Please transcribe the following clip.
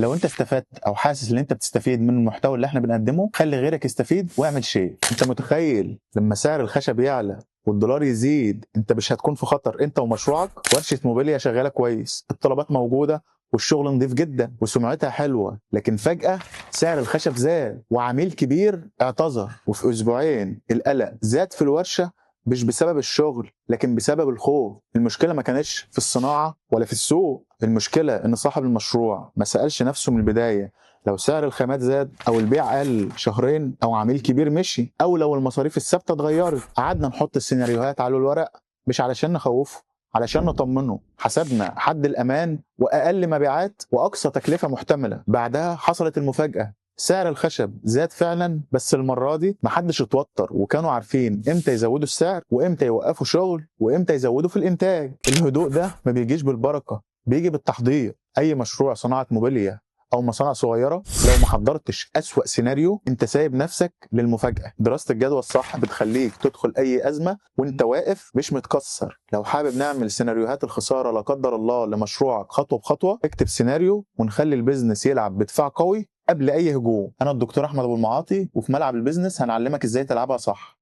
لو انت استفدت او حاسس ان انت بتستفيد من المحتوى اللي احنا بنقدمه، خلي غيرك يستفيد واعمل شيء. انت متخيل لما سعر الخشب يعلى والدولار يزيد انت مش هتكون في خطر انت ومشروعك؟ ورشه موبيليا شغاله كويس، الطلبات موجوده والشغل نظيف جدا وسمعتها حلوه، لكن فجاه سعر الخشب زاد وعميل كبير اعتذر، وفي اسبوعين القلق زاد في الورشه، مش بسبب الشغل لكن بسبب الخوف. المشكله ما كانتش في الصناعه ولا في السوق، المشكله ان صاحب المشروع ما سالش نفسه من البدايه لو سعر الخامات زاد او البيع قل شهرين او عميل كبير مشي او لو المصاريف الثابته اتغيرت. قعدنا نحط السيناريوهات على الورق مش علشان نخوفه، علشان نطمنه. حسبنا حد الامان واقل مبيعات واقصى تكلفه محتمله. بعدها حصلت المفاجاه، سعر الخشب زاد فعلا، بس المره دي محدش اتوتر وكانوا عارفين امتى يزودوا السعر وامتى يوقفوا شغل وامتى يزودوا في الانتاج. الهدوء ده ما بيجيش بالبركه، بيجي بالتحضير. اي مشروع صناعه موبيليا او مصانع صغيره لو ما حضرتش اسوأ سيناريو انت سايب نفسك للمفاجاه. دراسه الجدوى الصح بتخليك تدخل اي ازمه وانت واقف مش متكسر. لو حابب نعمل سيناريوهات الخساره لا قدر الله لمشروعك خطوه بخطوه، اكتب سيناريو ونخلي البيزنس يلعب بدفاع قوي قبل اي هجوم. انا الدكتور احمد ابو المعاطي، وفي ملعب البيزنس هنعلمك ازاي تلعبها صح.